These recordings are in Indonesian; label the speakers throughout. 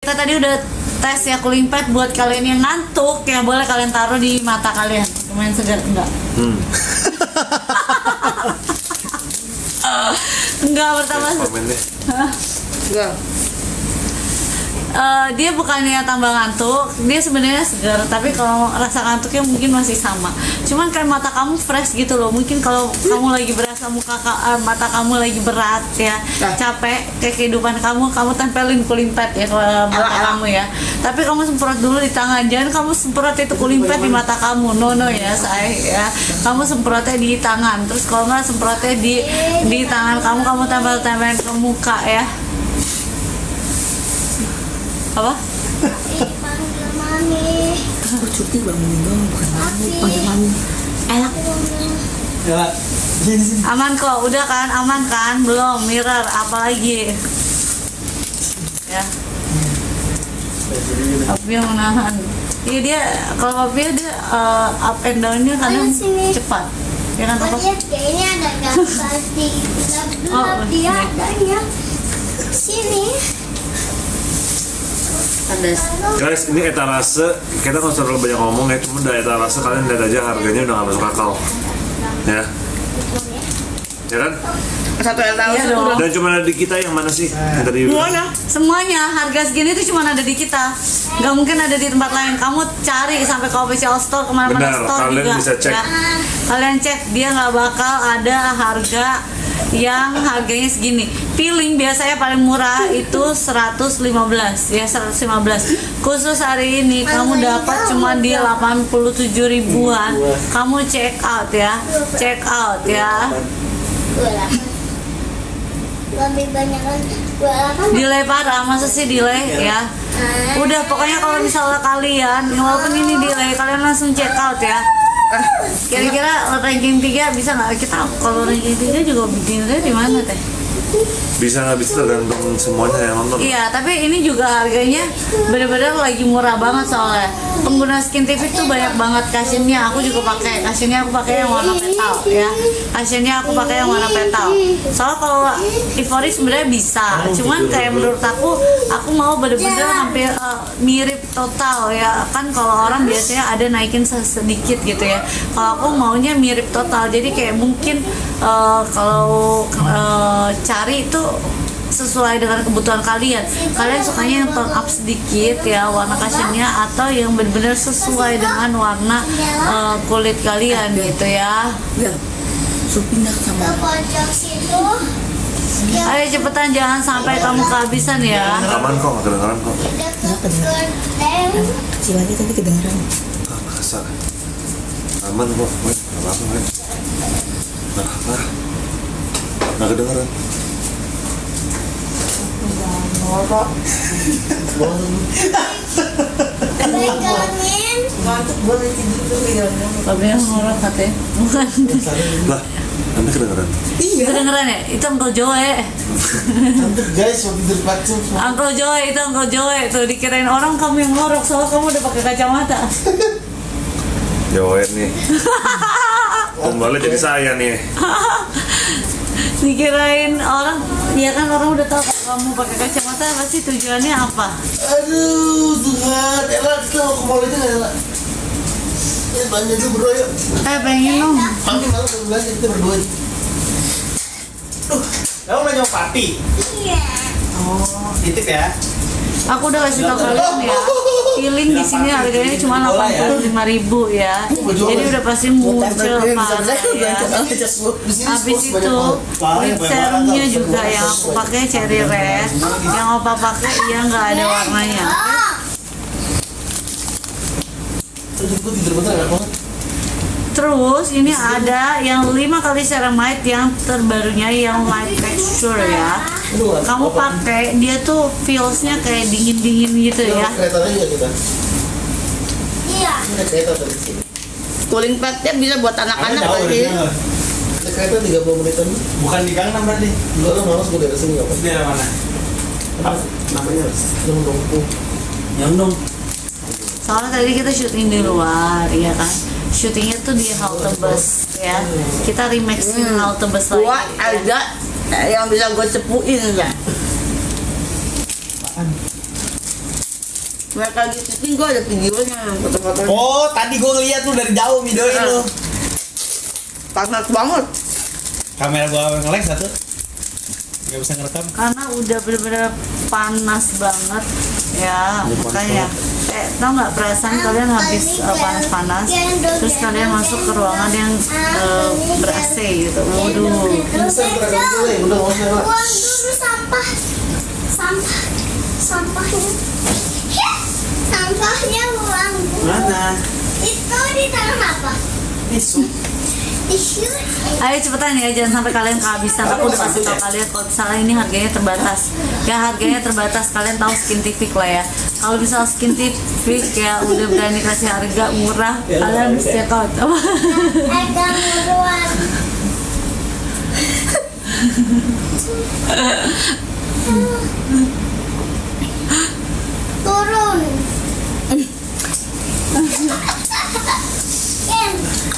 Speaker 1: Kita tadi udah tes ya cooling pad buat kalian yang ngantuk ya, boleh kalian taruh di mata kalian. Lumayan segar enggak? Enggak pertama.
Speaker 2: Enggak.
Speaker 1: Dia bukannya tambah ngantuk, dia sebenarnya segar, tapi kalau rasa ngantuknya mungkin masih sama. Cuman kan mata kamu fresh gitu loh. Mungkin kalau kamu lagi berasa mata kamu lagi berat ya, capek kayak kehidupan kamu tempelin cooling pad ya ke mata kamu ya. Tapi kamu semprot dulu di tangan, jangan kamu semprot itu cooling pad di mata kamu. No ya saya ya. Kamu semprotnya di tangan. Terus kalau nggak semprotnya di tangan kamu tempelin ke muka ya. Apa?
Speaker 3: Panggil mami.
Speaker 2: Aku cuti bangunin dong, bukan mami, panggil mami. Enak.
Speaker 4: Ya,
Speaker 1: Aman kok, udah kan? Aman kan? Belum, mirror, apalagi? Ya. Papi yang menahan. Iya dia, kalau papi dia up and down-nya kadang cepat. Ya kan apa?
Speaker 3: Lihat kayaknya ada gambar di gelap dia ada ya. Sini.
Speaker 4: guys, ini etalase. Kita nggak usah terlalu banyak ngomong ya, cuma dari etalase kalian lihat aja harganya udah nggak masuk akal, ya kan?
Speaker 2: Satu etalase
Speaker 1: Iya dong.
Speaker 2: udah.
Speaker 4: Dan cuma ada di kita yang mana sih? Yang tadi
Speaker 1: Semuanya, semuanya harga segini tuh cuma ada di kita. Nggak mungkin ada di tempat lain. Kamu cari sampai ke official store, kemana-mana
Speaker 4: Benar,
Speaker 1: store
Speaker 4: kalian
Speaker 1: juga.
Speaker 4: bisa cek.
Speaker 1: Ya. Kalian cek, dia nggak bakal ada harga yang harganya segini. Peeling biasanya paling murah itu 115 ya, 115. Khusus hari ini kamu dapat cuma di 87 ribuan. Kamu check out ya. Check out ya.
Speaker 3: 28. Lebih banyak kan 28.
Speaker 1: Delay parah, masa sih delay ya? Udah pokoknya kalau misalnya kalian walaupun ini delay, kalian langsung check out ya. Kira-kira ranking 3 bisa nggak? Kita kalau ranking 3 juga bikinnya di mana teh?
Speaker 4: bisa nggak bisa tergantung semuanya yang nonton.
Speaker 1: Iya, tapi ini juga harganya benar-benar lagi murah banget soalnya. Pengguna Skin TV tuh banyak banget cushionnya. Aku juga pakai cushionnya, aku pakai yang warna petal ya. Cushionnya aku pakai yang warna petal. Soalnya kalau Ivory sebenarnya bisa, cuman kayak menurut aku mau bener-bener hampir mirip total ya. Kan kalau orang biasanya ada naikin sedikit gitu ya. Kalau aku maunya mirip total. Jadi kayak mungkin kalau cari itu sesuai dengan kebutuhan kalian. Kalian sukanya yang tone up sedikit ya warna cushionnya, atau yang benar-benar sesuai dengan warna kulit kalian gitu ya.
Speaker 2: Ya, pindah sama.
Speaker 3: Pojok situ.
Speaker 1: Ayo cepetan, jangan sampai kamu kehabisan ya.
Speaker 4: Aman kok, nggak kedengeran kok.
Speaker 2: Kecil aja tapi kedengeran.
Speaker 4: Ah, masa aman kok, nggak apa-apa kan? Nggak kedengeran.
Speaker 3: Pegangin.
Speaker 2: Ngantuk boleh tidur dulu ya.
Speaker 1: Tapi yang ngorok katanya bukan.
Speaker 4: Lah, anda kedengeran?
Speaker 1: Kedengeran ya? Itu Uncle Joe.
Speaker 5: Ngantuk guys, mau tidur pacul.
Speaker 1: Uncle Joe itu Uncle Joe tuh, dikirain orang kamu yang ngorok soalnya kamu udah pakai kacamata.
Speaker 4: Joet nih. Kembali jadi saya nih.
Speaker 1: Dikirain orang, ya kan orang udah tahu kalau kamu pakai kacamata pasti tujuannya apa.
Speaker 5: Aduh, Tuhan. Ella, kita mau ke mall itu nggak, Ella? Ya, belanja dulu berdua yuk.
Speaker 1: Pengen dong.
Speaker 5: Mami malu kalau belanja, kita berdua. Kamu belanja sama Papi?
Speaker 3: Iya.
Speaker 5: Oh, titip ya.
Speaker 1: Aku udah kasih tau kalian ya, peeling di sini harganya cuma 85.000 ya. Jadi udah pasti muncul parah ya. Habis itu lip serumnya juga yang aku pakai cherry red, yang opa pakai yang nggak ada warnanya.
Speaker 5: Terus gue tidur bentar, enak banget.
Speaker 1: Terus ini ada yang 5 kali ceramide yang terbarunya yang light texture ya. Kamu pakai dia tuh feelsnya kayak dingin-dingin gitu ya.
Speaker 5: Kereta lagi ya kita?
Speaker 3: Iya.
Speaker 5: Ada kereta dari sini.
Speaker 2: Cooling padnya bisa buat anak-anak
Speaker 5: Jauh
Speaker 2: lagi.
Speaker 5: dari sana. Ada kereta 30 menitan.
Speaker 6: Bukan di Gangnam berarti?
Speaker 5: Enggak, lo malas gue dari sini nggak apa?
Speaker 6: Di daerah mana?
Speaker 5: Namanya Dongdongku.
Speaker 6: Yangdong.
Speaker 1: Soalnya tadi kita syuting di luar ya kan. Syutingnya tuh di halte bus ya. Kita remixin halte bus lagi.
Speaker 2: Gua ada yang bisa gue cepuin ya. Mereka gitu gue ada videonya foto-foto.
Speaker 6: Oh, tadi gue ngeliat lu dari jauh videoin lu.
Speaker 2: Panas banget.
Speaker 6: Kamera gua nge-lag satu. Gak bisa ngerekam.
Speaker 1: Karena udah bener-bener panas banget ya, makanya tau nggak perasaan kalian habis panas-panas terus kalian masuk ke ruangan yang ber-AC gitu. Waduh,
Speaker 5: Udah mau saya.
Speaker 3: Buang dulu sampah. Sampahnya. Sampahnya buang dulu.
Speaker 6: Mana?
Speaker 3: Itu di tangan apa?
Speaker 6: Tisu.
Speaker 3: Tisu.
Speaker 1: ayo cepetan ya, jangan sampai kalian kehabisan. Aku udah kasih tau kalian kalau misalnya ini harganya terbatas. Ya harganya terbatas, kalian tahu Skintific lah ya. Kalau misal Skintific ya udah berani kasih harga murah, kalian bisa check out.
Speaker 3: Agak muruan. Turun. Ken,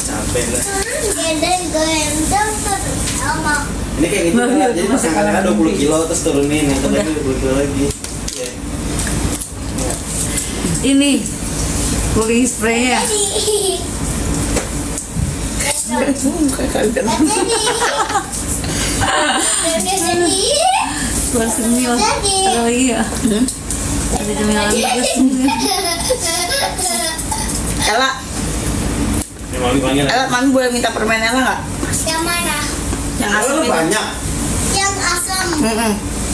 Speaker 6: Capek lah.
Speaker 3: turun gendeng turun sama.
Speaker 6: Ini kayak gitu kan. Jadi pas angkat 20 kilo terus turunin, yang lagi 20 kilo lagi. Iya.
Speaker 1: Ini cooling spray-nya.
Speaker 2: Kayak kalian.
Speaker 3: Jadi.
Speaker 1: Keluar semil. Ada lagi ya? Ada cemilan bagus.
Speaker 2: Ella,
Speaker 6: Ini mau dipanggil.
Speaker 2: Ella, mami boleh minta permen Ella nggak?
Speaker 3: Yang mana?
Speaker 2: Yang asam
Speaker 6: Lu
Speaker 2: itu.
Speaker 6: banyak.
Speaker 3: Yang asam.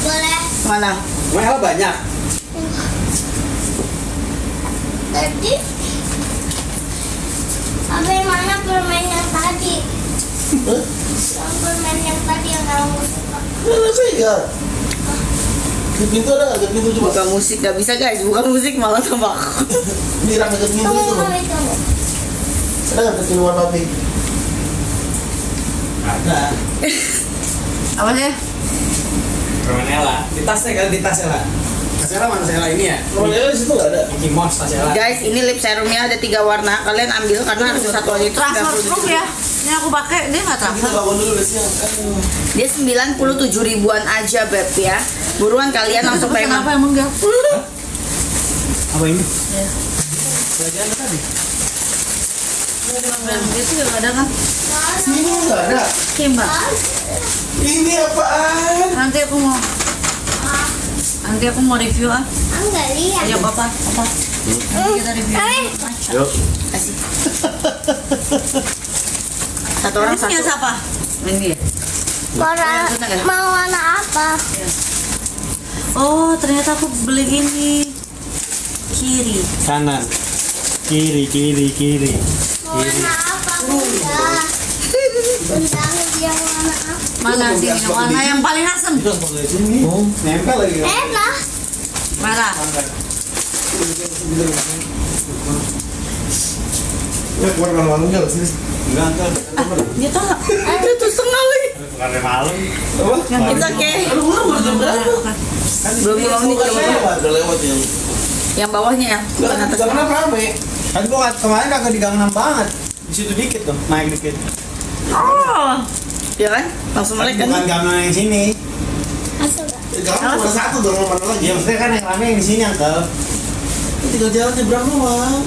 Speaker 3: Boleh.
Speaker 2: Mana?
Speaker 6: Emang banyak.
Speaker 3: Tadi. Sampai mana permen yang tadi? Yang permen yang tadi yang kamu suka.
Speaker 5: Mana saya? Di pintu ada nggak? Di pintu coba.
Speaker 2: Buka musik nggak bisa guys, buka musik malah tambah.
Speaker 5: Di rak dekat pintu itu.
Speaker 3: Tunggu.
Speaker 5: Ada nggak dekat luar papi?
Speaker 6: Ada.
Speaker 1: Apa sih?
Speaker 6: Permen Ella. Di tasnya kan, di tas Ella. Tas Ella mana Ella ini ya?
Speaker 5: Kalau di situ nggak ada.
Speaker 6: Mickey Mouse tas Ella.
Speaker 2: Guys, ini lip serumnya ada 3 warna. Kalian ambil karena harus satu aja itu
Speaker 1: Transfer proof ya. Ini aku pakai, dia nggak
Speaker 5: Kita
Speaker 1: transfer.
Speaker 5: bangun dulu udah siang.
Speaker 2: Dia 97 ribuan aja beb ya. Buruan kalian langsung
Speaker 1: Tapi
Speaker 2: pengen.
Speaker 1: kenapa emang enggak?
Speaker 6: Apa ini?
Speaker 1: Ya.
Speaker 6: Pelajaran tadi.
Speaker 1: Itu juga ada kan?
Speaker 5: Sini nggak ada.
Speaker 1: Kimba.
Speaker 5: Ini apaan?
Speaker 1: Nanti aku mau review ah.
Speaker 3: Enggak lihat.
Speaker 1: Ayo papa. Nanti kita review.
Speaker 4: Yuk.
Speaker 2: Kasih. Satu orang
Speaker 1: Ini punya
Speaker 2: satu.
Speaker 1: siapa? Ini ya.
Speaker 3: Warna mau warna apa?
Speaker 1: Oh ternyata aku beli ini kiri.
Speaker 6: Kanan. Kiri.
Speaker 3: Mau warna apa? Bunda. Bunda dia warna apa?
Speaker 1: Mana sih warna yang paling asem?
Speaker 6: Oh, nempel lagi.
Speaker 3: Enak.
Speaker 1: Merah.
Speaker 5: Ya keluar malam nggak sini.
Speaker 6: Enggak, enggak.
Speaker 1: Dia tahu nggak?
Speaker 2: Itu setengah lagi.
Speaker 6: Bukan malam.
Speaker 5: Apa?
Speaker 2: It's okay.
Speaker 5: Aduh, baru jam berapa?
Speaker 2: Belum belum nih
Speaker 5: Udah lewat, udah lewat yang.
Speaker 2: yang bawahnya ya, bukan atas.
Speaker 5: Jangan apa rame.
Speaker 6: Kan gua kemarin kagak di Gang 6 banget. Di situ dikit tuh, naik dikit.
Speaker 2: Oh, ya kan? Langsung melek kan?
Speaker 6: Bukan Gang 6 yang sini.
Speaker 3: Masuk gak?
Speaker 5: Jangan cuma satu dong, mana lagi?
Speaker 6: Ya maksudnya kan yang rame yang di sini Uncle.
Speaker 5: Tinggal jalan nyebrang doang.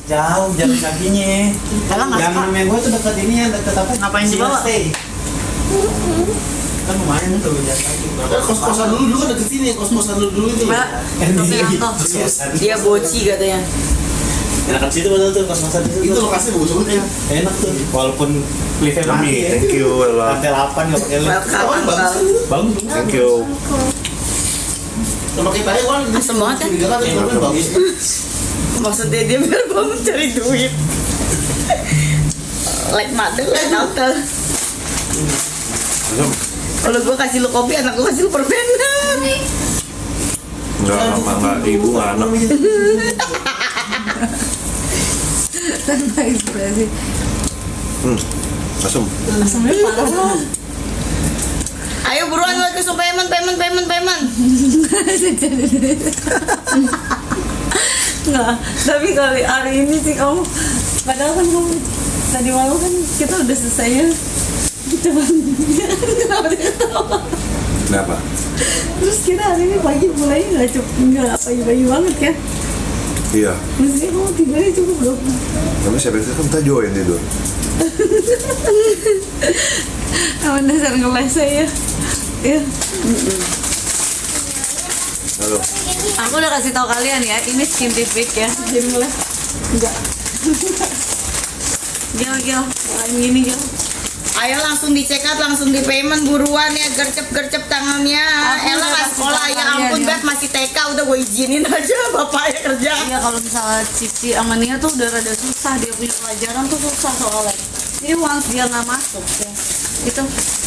Speaker 6: Jauh jalan kakinya.
Speaker 1: Emang nggak
Speaker 6: Gang
Speaker 1: suka?
Speaker 6: 6 yang gua tuh dekat ini ya, dekat apa?
Speaker 1: Ngapain
Speaker 6: Sila
Speaker 1: dibawa?
Speaker 6: Stay. Kan lumayan tuh jalan kaki.
Speaker 5: Kos-kosan dulu kan deket sini, kos-kosan dulu itu.
Speaker 1: Mbak, tapi Anto.
Speaker 2: Dia boci katanya.
Speaker 6: Enak situ betul tuh kos-kosan itu.
Speaker 5: Itu lokasi bagus banget ya.
Speaker 6: Enak tuh. Walaupun liftnya mati ya.
Speaker 4: Thank you, Ella.
Speaker 6: Lantai 8 nggak pakai lift.
Speaker 2: Welcome,
Speaker 5: Bagus
Speaker 2: Uncle.
Speaker 5: kan?
Speaker 6: Bagus.
Speaker 4: Thank you.
Speaker 5: Sama kita ya kan.
Speaker 2: Asem banget kan?
Speaker 5: Curiga kan, itu bagus.
Speaker 2: Maksudnya dia biar bangun cari duit. Like mother, like daughter.
Speaker 4: Asem.
Speaker 2: Kalau gue kasih lu kopi, anak gue kasih lu permen.
Speaker 4: Enggak, ibu nggak anak.
Speaker 1: Tanpa ekspresi.
Speaker 4: Asem.
Speaker 1: Asamnya parah banget.
Speaker 2: Ayo buruan lagi langsung payment.
Speaker 1: Nggak, tapi kali hari ini sih kamu, padahal kan kamu tadi malam kan kita udah selesai ya. Coba kenapa dia ketawa?
Speaker 4: Kenapa?
Speaker 1: Terus kita hari ini pagi mulai nggak pagi-pagi banget ya.
Speaker 4: Iya.
Speaker 1: Mesti kamu tidurnya cukup belum?
Speaker 4: Tapi siapa itu kan kita join tidur.
Speaker 1: Kamu dasar ngeles saya. Ya.
Speaker 4: Halo.
Speaker 1: Aku udah kasih tahu kalian ya, ini scientific ya. Jadi ngeles. Enggak. Gil, gini Gil.
Speaker 2: Ayo langsung diceck out, langsung di payment buruan ya, gercep tangannya.
Speaker 1: Aku
Speaker 2: Ella
Speaker 1: udah
Speaker 2: nggak
Speaker 1: kasih
Speaker 2: sekolah
Speaker 1: tahu
Speaker 2: ya
Speaker 1: kalian
Speaker 2: ampun
Speaker 1: ya.
Speaker 2: Bet masih TK udah gue izinin aja bapaknya kerja.
Speaker 1: Iya, kalau misalnya Cici sama Nia tuh udah rada susah, dia punya pelajaran tuh susah soalnya. Ini once dia nggak masuk ya, itu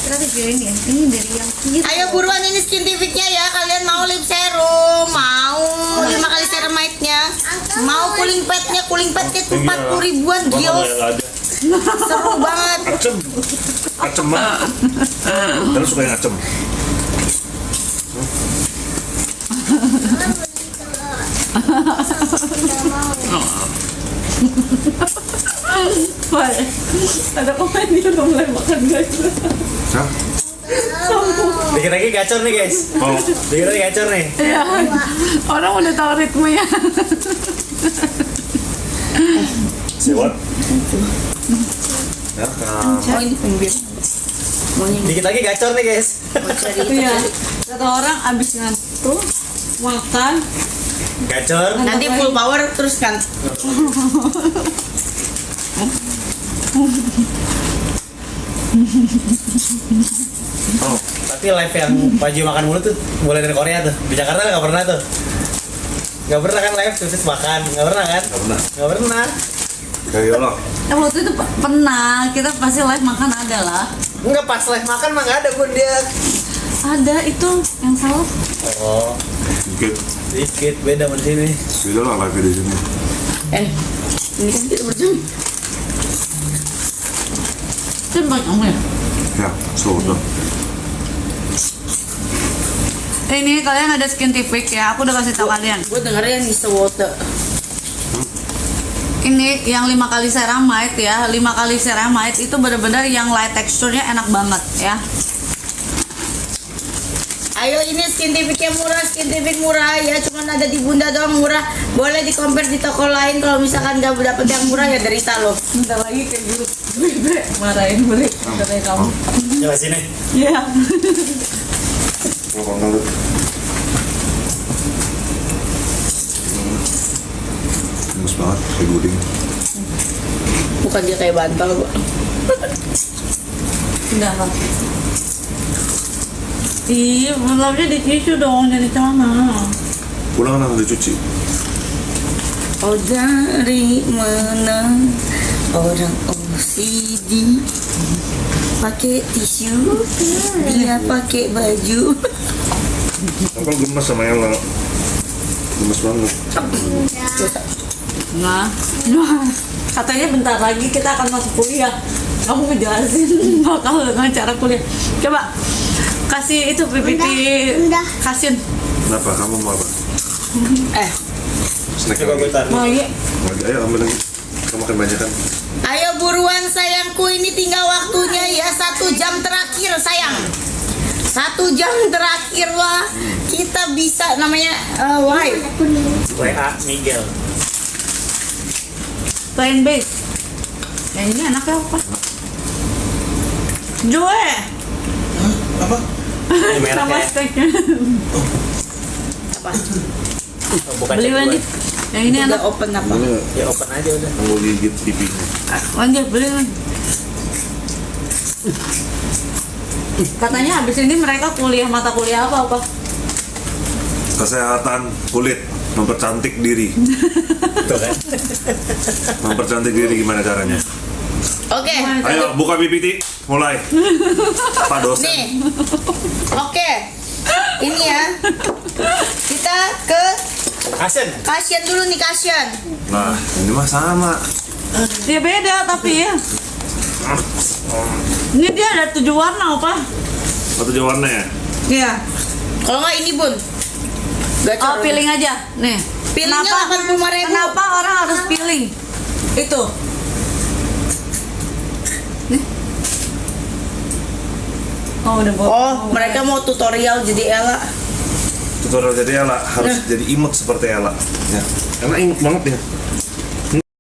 Speaker 1: kita pikirin ya, ini dari yang kiri.
Speaker 2: Ayo buruan ini skintifiknya ya, kalian mau lip serum, mau 5 kali ceramide-nya, mau cooling padnya 40 ribuan gils. Seru banget.
Speaker 4: Acem banget. Terus suka yang acem.
Speaker 1: Ada komen dia udah mulai makan guys.
Speaker 4: Hah?
Speaker 6: Dikit lagi gacor nih guys.
Speaker 4: Oh,
Speaker 6: Dikit lagi gacor nih.
Speaker 1: Iya, orang udah tahu ritmenya.
Speaker 4: sewot. Ya kan.
Speaker 2: Oh ini pembir.
Speaker 6: Dikit lagi gacor nih guys.
Speaker 1: Iya, kata orang abis ngantuk makan.
Speaker 6: Gacor.
Speaker 2: Nanti full power terus kan.
Speaker 4: Oh,
Speaker 6: Tapi live yang Paju makan mulu tuh mulai dari Korea tuh. Di Jakarta nggak pernah tuh. Nggak pernah kan live terus makan. Nggak pernah kan?
Speaker 4: nggak pernah.
Speaker 6: Nggak pernah.
Speaker 4: Kayak Yola.
Speaker 1: Waktu itu pernah, kita pasti live makan ada lah.
Speaker 6: Nggak pas live makan mah nggak ada gue dia.
Speaker 1: Ada itu yang salah.
Speaker 6: Oh,
Speaker 4: Dikit.
Speaker 6: dikit beda sama di sini.
Speaker 4: Beda lah live di sini.
Speaker 2: Ini kan kita berjam.
Speaker 1: Cepat kamu ya.
Speaker 4: Ya, sudah.
Speaker 1: Ini kalian ada scientific ya, aku udah kasih tahu kalian.
Speaker 2: Gue dengarnya nih sewote.
Speaker 1: Ini yang 5 kali ceramide ya, 5 kali ceramide itu benar-benar yang light texture-nya enak banget ya.
Speaker 2: Ayo ini skintific murah ya, cuman ada di Bunda doang murah. Boleh di compare di toko lain, kalau misalkan nggak dapet yang murah ya derita loh.
Speaker 1: Bentar lagi kayak guru bebe marahin beli katanya kamu.
Speaker 6: Coba sini.
Speaker 1: Iya.
Speaker 4: Kalau nggak Gemes banget, kayak guling.
Speaker 2: Bukan dia kayak bantal kok.
Speaker 1: Enggak lah. Iya, belumnya di tisu dong, jadi celana.
Speaker 4: Pulang langsung dicuci.
Speaker 2: Oh dari mana orang OCD pakai tisu, dia pakai baju.
Speaker 4: Aku gemes sama Ella. Gemes banget.
Speaker 1: Nah, katanya bentar lagi kita akan masuk kuliah. Kamu ngejelasin bakal dengan cara kuliah. Coba kasih itu PPT,
Speaker 3: Udah.
Speaker 1: kasihin.
Speaker 4: Kenapa? Kamu mau apa? Snack
Speaker 6: Coba gue
Speaker 4: lagi.
Speaker 6: taruh.
Speaker 1: Mau ya?
Speaker 4: Lagi, ayo ambil lagi. Kamu makan banyak kan?
Speaker 2: Ayo buruan sayangku, ini tinggal waktunya ya, 1 jam terakhir sayang. 1 jam terakhir lah kita bisa namanya live.
Speaker 6: WA Miguel.
Speaker 1: Plain base. Yang ini enaknya apa? Joe.
Speaker 5: Apa?
Speaker 6: Ini
Speaker 1: Sama
Speaker 6: mereknya.
Speaker 1: steaknya.
Speaker 2: Apa?
Speaker 6: Oh, bukan
Speaker 1: Beli
Speaker 6: cek
Speaker 1: lanjut.
Speaker 6: gue.
Speaker 1: Yang ini
Speaker 2: Udah
Speaker 1: enak.
Speaker 2: open apa?
Speaker 4: Ini
Speaker 6: Ya open aja udah.
Speaker 4: mau gigit pipinya.
Speaker 1: Lanjut beli lagi. Katanya habis ini mereka kuliah mata kuliah apa?
Speaker 4: Kesehatan kulit, mempercantik diri.
Speaker 6: Tuh kan.
Speaker 4: Mempercantik diri gimana caranya?
Speaker 2: Oke.
Speaker 4: Ayo buka PPT, mulai. Pak dosen.
Speaker 2: Nih. Oke. Ini ya. Kita ke
Speaker 6: Asen.
Speaker 2: kasian dulu nih kasian.
Speaker 4: Nah, ini mah sama.
Speaker 1: Ya beda tapi ya. Ini dia ada 7 warna apa?
Speaker 4: Satu warna ya?
Speaker 1: Iya.
Speaker 2: Kalau nggak ini bun. Gacor.
Speaker 1: Oh, peeling aja. Nih.
Speaker 2: Peelingnya 85.000.
Speaker 1: Kenapa orang harus peeling? Itu. Nih. Oh, udah
Speaker 2: Oh, mereka mau tutorial jadi Ella.
Speaker 4: tutorial jadi Ella harus jadi imut seperti Ella ya, karena imut banget ya.